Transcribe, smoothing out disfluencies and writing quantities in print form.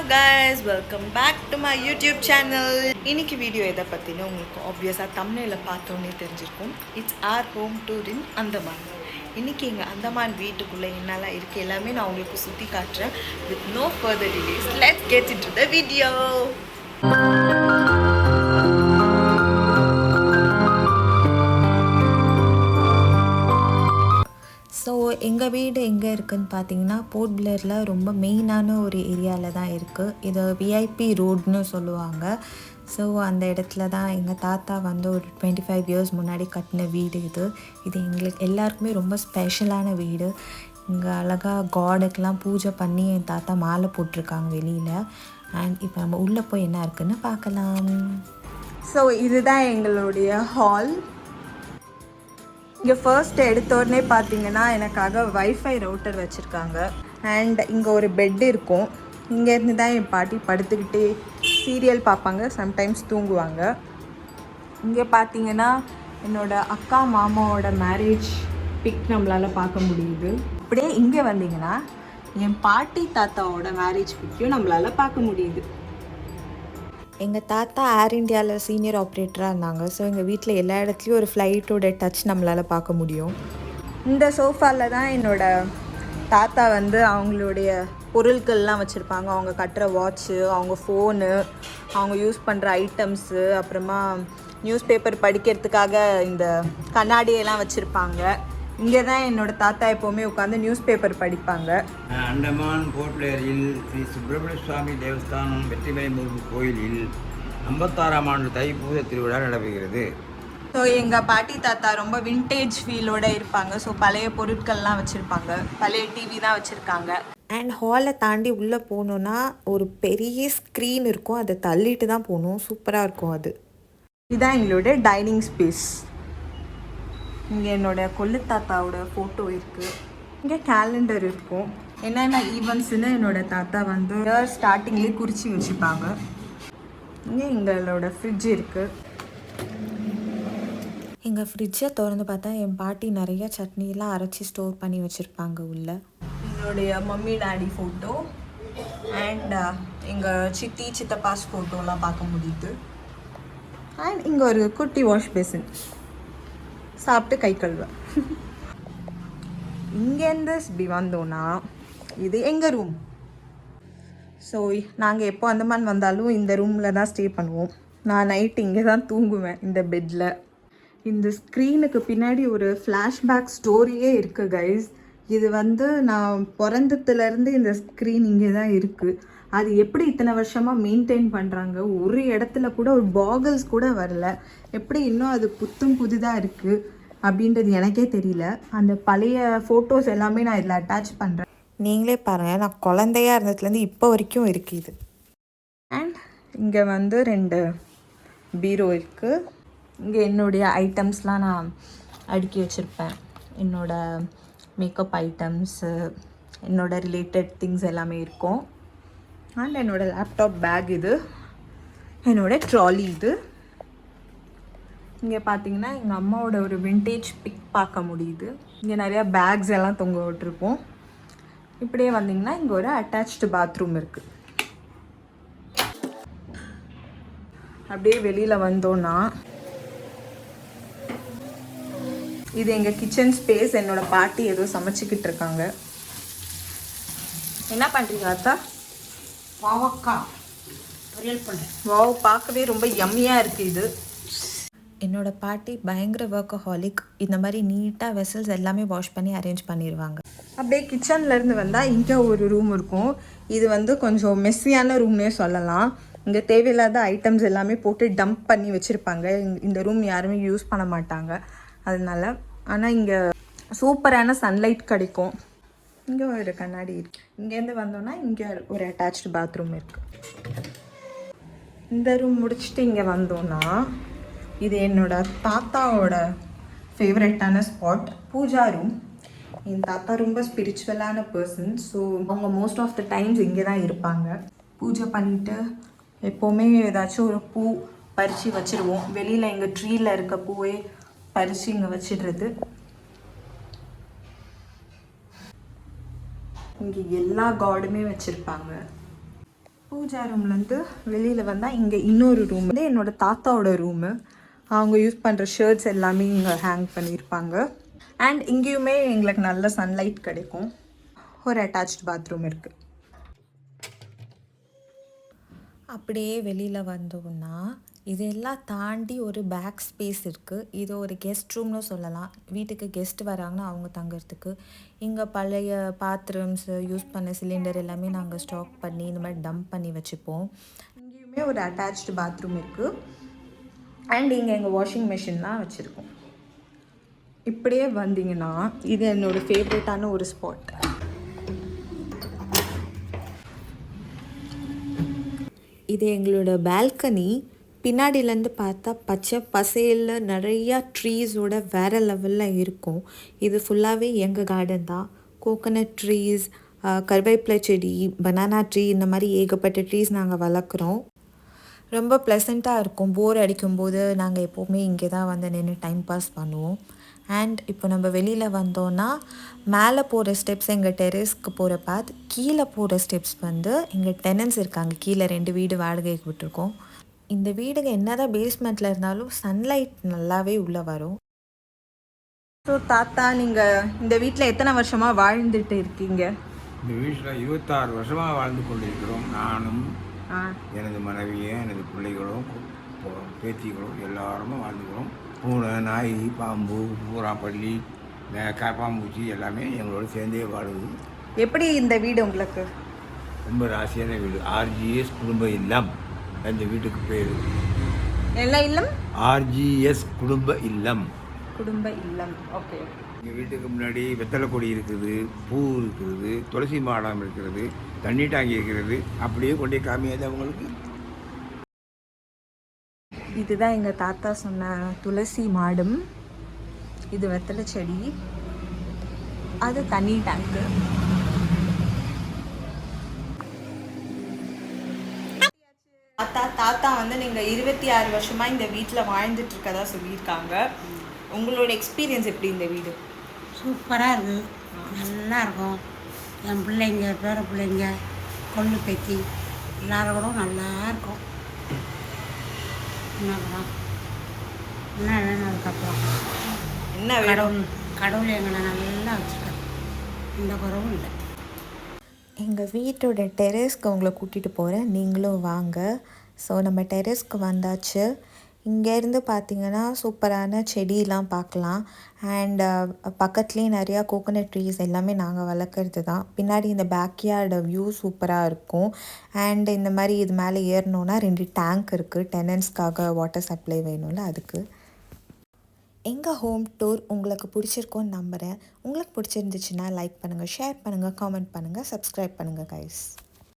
guys, welcome back to my YouTube channel. இன்னைக்கு video எதை பற்றினு உங்களுக்கு ஆப்வியஸாக தமிழில் பார்த்தோன்னே தெரிஞ்சிருக்கும். It's our home tour in Andaman. இன்றைக்கி எங்கள் அந்தமான் வீட்டுக்குள்ளே என்னெல்லாம் இருக்குது எல்லாமே நான் உங்களுக்கு சுற்றி காட்டுறேன். With no further delays, let's get into the video. So எங்கள் வீடு எங்கே இருக்குதுன்னு பார்த்தீங்கன்னா போர்ட் பிளேரில் ரொம்ப மெயினான ஒரு ஏரியாவில் தான் இருக்குது. இது விஐபி ரோடுன்னு சொல்லுவாங்க. ஸோ அந்த இடத்துல தான் எங்கள் தாத்தா வந்து ஒரு 25 இயர்ஸ் முன்னாடி கட்டின வீடு இது. இது எங்களுக்கு எல்லாருக்குமே ரொம்ப ஸ்பெஷலான வீடு. இங்கே அழகாக காடுக்கெலாம் பூஜை பண்ணி என் தாத்தா மாலை போட்டிருக்காங்க வெளியில். அண்ட் இப்போ நம்ம உள்ளே போய் என்ன இருக்குதுன்னு பார்க்கலாம். ஸோ இதுதான் எங்களுடைய ஹால். இங்கே ஃபர்ஸ்ட் எடுத்த உடனே பார்த்தீங்கன்னா எனக்காக வைஃபை ரவுட்டர் வச்சுருக்காங்க. அண்ட் இங்கே ஒரு பெட் இருக்கும். இங்கேருந்து தான் என் பாட்டி படுத்துக்கிட்டே சீரியல் பார்ப்பாங்க, சம்டைம்ஸ் தூங்குவாங்க. இங்கே பார்த்தீங்கன்னா என்னோடய அக்கா மாமாவோட மேரேஜ் பிக் நம்மளால் பார்க்க முடியுது. அப்படியே இங்கே வந்தீங்கன்னா என் பாட்டி தாத்தாவோட மேரேஜ் பிக்கையும் நம்மளால் பார்க்க முடியுது. எங்கள் தாத்தா ஏர் இண்டியாவில் சீனியர் ஆப்ரேட்டராக இருந்தாங்க. ஸோ எங்கள் வீட்டில் எல்லா இடத்துலையும் ஒரு ஃப்ளைட்டோட டச் நம்மளால் பார்க்க முடியும். இந்த சோஃபாவில் தான் என்னோடய தாத்தா வந்து அவங்களுடைய பொருட்கள்லாம் வச்சுருப்பாங்க. அவங்க கட்டுற வாட்ச்சு, அவங்க ஃபோனு, அவங்க யூஸ் பண்ணுற ஐட்டம்ஸு, அப்புறமா நியூஸ் பேப்பர் படிக்கிறதுக்காக இந்த கண்ணாடியெல்லாம் வச்சுருப்பாங்க. இங்கே தான் என்னோட தாத்தா எப்போவுமே உட்காந்து நியூஸ் பேப்பர் படிப்பாங்க. அண்டமான் போர்ட் பிளேரில் ஸ்ரீ சுப்பிரமணிய சுவாமி தேவஸ்தானம் வெற்றிமலை முருகன் கோயிலில் 56ஆம் ஆண்டு தைப்பூச திருவிழா நடைபெறுகிறது. ஸோ எங்கள் பாட்டி தாத்தா ரொம்ப விண்டேஜ் ஃபீலோடு இருப்பாங்க. ஸோ பழைய பொருட்கள்லாம் வச்சுருப்பாங்க, பழைய டிவி தான் வச்சுருக்காங்க. அண்ட் ஹாலை தாண்டி உள்ளே போகணுன்னா ஒரு பெரிய ஸ்க்ரீன் இருக்கும், அதை தள்ளிட்டு தான் போகணும். சூப்பராக இருக்கும் அது. இதுதான் எங்களோட டைனிங் ஸ்பேஸ். இங்கே என்னோடய கொள்ளு தாத்தாவோட ஃபோட்டோ இருக்குது. இங்கே கேலண்டர் இருக்கும். என்னென்ன ஈவெண்ட்ஸ்ன்னு என்னோடய தாத்தா வந்து ஸ்டார்டிங்லேயே குறித்து வச்சுப்பாங்க. இங்கே எங்களோட ஃப்ரிட்ஜ் இருக்குது. எங்கள் ஃப்ரிட்ஜை திறந்து பார்த்தா என் பாட்டி நிறைய சட்னியெல்லாம் அரைச்சி ஸ்டோர் பண்ணி வச்சுருப்பாங்க உள்ளே. என்னுடைய மம்மி டாடி ஃபோட்டோ அண்ட் எங்கள் சித்தி சித்தப்பாஸ் ஃபோட்டோலாம் பார்க்க முடியுது. அண்ட் இங்கே ஒரு குட்டி வாஷ் பேசின், சாப்பிட்டு கை கழுவேன். இங்கேருந்து இப்படி வந்தோன்னா இது எங்கள் ரூம். ஸோ நாங்கள் எப்போ அந்தமான் வந்தாலும் இந்த ரூமில் தான் ஸ்டே பண்ணுவோம். நான் நைட்டு இங்கே தான் தூங்குவேன், இந்த பெட்டில். இந்த ஸ்க்ரீனுக்கு பின்னாடி ஒரு ஃப்ளாஷ்பேக் ஸ்டோரியே இருக்குது கைஸ். இது வந்து நான் பிறந்ததுலேருந்து இந்த ஸ்க்ரீன் இங்கே தான் இருக்குது. அது எப்படி இத்தனை வருஷமாக மெயின்டைன் பண்ணுறாங்க? ஒரு இடத்துல கூட ஒரு பாகல்ஸ் கூட வரல. எப்படி இன்னும் அது புத்தும் புதுதாக இருக்குது அப்படின்றது எனக்கே தெரியல. அந்த பழைய ஃபோட்டோஸ் எல்லாமே நான் இதில் அட்டாச் பண்ணுறேன். நீங்களே பாருங்கள், நான் குழந்தையாக இருந்ததுலேருந்து இப்போ வரைக்கும் இருக்குது இது. அண்ட் இங்கே வந்து 2 பீரோ இருக்குது. இங்கே என்னுடைய ஐட்டம்ஸ்லாம் நான் அடுக்கி வச்சுருப்பேன். என்னோடய மேக்கப் ஐட்டம்ஸு, என்னோடய ரிலேட்டட் திங்ஸ் எல்லாமே இருக்கும். அண்ட் என்னோடய லேப்டாப் பேக் இது, என்னோடய ட்ராலி இது. இங்கே பார்த்தீங்கன்னா எங்கள் அம்மாவோட ஒரு விண்டேஜ் பிக் பார்க்க முடியுது. இங்கே நிறையா பேக்ஸ் எல்லாம் தொங்க விட்டுருப்போம். இப்படியே வந்தீங்கன்னா இங்கே ஒரு அட்டாச்டு பாத்ரூம் இருக்குது. அப்படியே வெளியில் வந்தோன்னா இது எங்கள் கிச்சன் ஸ்பேஸ். என்னோடய பாட்டி ஏதோ சமைச்சிக்கிட்டு இருக்காங்க. என்ன பண்ணுறீங்க அத்தா? வாவ், பார்க்கவே ரொம்ப யம்மியாக இருக்குது இது. என்னோடய பாட்டி பயங்கர ஒர்க்கஹாலிக். இந்த மாதிரி நீட்டாக வெசல்ஸ் எல்லாமே வாஷ் பண்ணி அரேஞ்ச் பண்ணிடுவாங்க. அப்படியே கிச்சன்லேருந்து வந்தால் இங்கே ஒரு ரூம் இருக்கும். இது வந்து கொஞ்சம் மெஸ்ஸியான ரூம்னே சொல்லலாம். இங்கே தேவையில்லாத ஐட்டம்ஸ் எல்லாமே போட்டு டம்ப் பண்ணி வச்சுருப்பாங்க. இந்த ரூம் யாருமே யூஸ் பண்ண மாட்டாங்க அதனால. ஆனால் இங்கே சூப்பரான சன்லைட் கிடைக்கும். இங்கே ஒரு கண்ணாடி இருக்குது. இங்கேருந்து வந்தோன்னா இங்கே ஒரு அட்டாச்டு பாத்ரூம் இருக்குது. இந்த ரூம் முடிச்சுட்டு இங்கே வந்தோன்னா இது என்னோடய தாத்தாவோட ஃபேவரட்டான ஸ்பாட், பூஜா ரூம். என் தாத்தா ரொம்ப ஸ்பிரிச்சுவலான பர்சன். ஸோ அவங்க மோஸ்ட் ஆஃப் த டைம்ஸ் இங்கே தான் இருப்பாங்க. பூஜை பண்ணிவிட்டு எப்போவுமே ஏதாச்சும் ஒரு பூ பறித்து வச்சுருவோம். வெளியில் எங்கள் ட்ரீயில் இருக்க பூவே பறித்து இங்கே வச்சிடுறது. இங்கே எல்லா காடுமே வச்சுருப்பாங்க. பூஜா ரூம்லேருந்து வெளியில் வந்தால் இங்கே இன்னொரு ரூம் வந்து என்னோடய தாத்தாவோட ரூமு. அவங்க யூஸ் பண்ணுற ஷர்ட்ஸ் எல்லாமே இங்கே ஹேங் பண்ணியிருப்பாங்க. அண்ட் இங்கேயுமே எங்களுக்கு நல்ல சன்லைட் கிடைக்கும். ஒரு அட்டாச்ட் பாத்ரூம் இருக்குது. அப்படியே வெளியில் வந்தோம்னா இதெல்லாம் தாண்டி ஒரு பேக் ஸ்பேஸ் இருக்குது. இது ஒரு கெஸ்ட் ரூம்னு சொல்லலாம். வீட்டுக்கு கெஸ்ட் வராங்கன்னா அவங்க தங்குறதுக்கு. இங்கே பழைய பாத்ரூம்ஸு, யூஸ் பண்ண சிலிண்டர் எல்லாமே நாங்கள் ஸ்டாக் பண்ணி இந்த மாதிரி டம்ப் பண்ணி வச்சுப்போம். இங்கேயுமே ஒரு அட்டாச்டு பாத்ரூம் இருக்குது. அண்ட் இங்கே எங்கள் வாஷிங் மிஷின்லாம் வச்சுருக்கோம். இப்படியே வந்தீங்கன்னா இது என்னோடய ஃபேவரட்டான ஒரு ஸ்பாட். இது எங்களோட பால்கனி. பின்னாடியிலேருந்து பார்த்தா பச்சை பசேல்ல நிறையா ட்ரீஸோட வேறு லெவலில் இருக்கும். இது ஃபுல்லாகவே எங்கள் கார்டன் தான். கோகனட் ட்ரீஸ், கருவேப்பிலை செடி, பனானா ட்ரீ, இந்த மாதிரி ஏகப்பட்ட ட்ரீஸ் நாங்கள் வளர்க்குறோம். ரொம்ப ப்ளசண்ட்டாக இருக்கும். போர் அடிக்கும்போது நாங்கள் எப்போவுமே இங்கே தான் வந்து நின்று டைம் பாஸ் பண்ணுவோம். அண்ட் இப்போ நம்ம வெளியில் வந்தோன்னா மேலே போகிற ஸ்டெப்ஸ் எங்கள் டெரஸ்க்கு போகிற பாத். கீழே போகிற ஸ்டெப்ஸ் வந்து எங்கள் டெனன்ஸ் இருக்காங்க. கீழே 2 வீடு வாடகைக்கு விட்டுருக்கோம். இந்த வீடுங்க என்ன தான் பேஸ்மெண்ட்டில் இருந்தாலும் சன்லைட் நல்லாவே உள்ளே வரும். ஸோ தாத்தா, நீங்கள் இந்த வீட்டில் எத்தனை வருஷமாக வாழ்ந்துட்டு இருக்கீங்க? இந்த வீட்டில் 26 வருஷமாக வாழ்ந்து கொண்டிருக்கிறோம். நானும் எனது மனைவியும் எனது பிள்ளைகளும் பேத்திகளும் எல்லாருமே வாழ்ந்துக்கிறோம். பூனை, நாய், பாம்பு, பூரா, பள்ளி, பாம்பூச்சி எல்லாமே எங்களோட சேர்ந்தே வாழுது. எப்படி இந்த வீடு உங்களுக்கு? ரொம்ப ராசியான வீடு. ஆர்ஜிஎஸ் குடும்ப இல்லம் அந்த வீட்டுக்கு பேர். என்ன இல்லம்? ஆர்ஜிஎஸ் குடும்ப இல்லம். குடும்ப இல்லம். ஓகே. எங்கள் வீட்டுக்கு முன்னாடி வெத்தலை கொடி இருக்குது, பூ இருக்கிறது, துளசி மாடம் இருக்கிறது, தண்ணி டாங்கி இருக்கிறது. அப்படியே கொண்டே காமியாது அவங்களுக்கு. இதுதான் எங்கள் தாத்தா சொன்ன துளசி மாடம். இது வெத்தலை செடி, அது தண்ணி டேங்க்கு. தாத்தா வந்து நீங்கள் 26 வருஷமாக இந்த வீட்டில் வாழ்ந்துட்டு இருக்கதா சொல்லியிருக்காங்க. உங்களோட எக்ஸ்பீரியன்ஸ் எப்படி இந்த வீடு? சூப்பராக இருக்குது, நல்லா இருக்கும். என் பிள்ளைங்க, பேர பிள்ளைங்க, கொள்ளு பேத்தி எல்லாரும் கூட நல்லா இருக்கும். என்ன வேணும் அதுக்கப்புறம்? என்ன கடவுள் எங்களை நல்லா வச்சுருக்காரு, எந்த குறவும் இல்லை. எங்கள் வீட்டோட டெரஸ்க்கு உங்களை கூட்டிகிட்டு போகிறேன், நீங்களும் வாங்க. ஸோ நம்ம டெரஸ்க்கு வந்தாச்சு. இங்கேருந்து பார்த்திங்கன்னா சூப்பரான செடியெலாம் பார்க்கலாம். அண்ட் பக்கத்துலேயே நிறையா கோகனட் ட்ரீஸ் எல்லாமே நாங்கள் வளர்க்குறது தான். பின்னாடி இந்த பேக்யார்டு வியூ சூப்பராக இருக்கும். அண்ட் இந்த மாதிரி இது மேலே ஏறணுன்னா 2 டேங்க் இருக்குது. டெனன்ஸ்க்காக வாட்டர் சப்ளை வேணும்ல, அதுக்கு. எங்கள் ஹோம் டூர் உங்களுக்கு பிடிச்சிருக்கோன்னு நம்புகிறேன். உங்களுக்கு பிடிச்சிருந்துச்சுன்னா லைக் பண்ணுங்கள், ஷேர் பண்ணுங்கள், காமெண்ட் பண்ணுங்கள், சப்ஸ்கிரைப் பண்ணுங்கள் கைஸ்.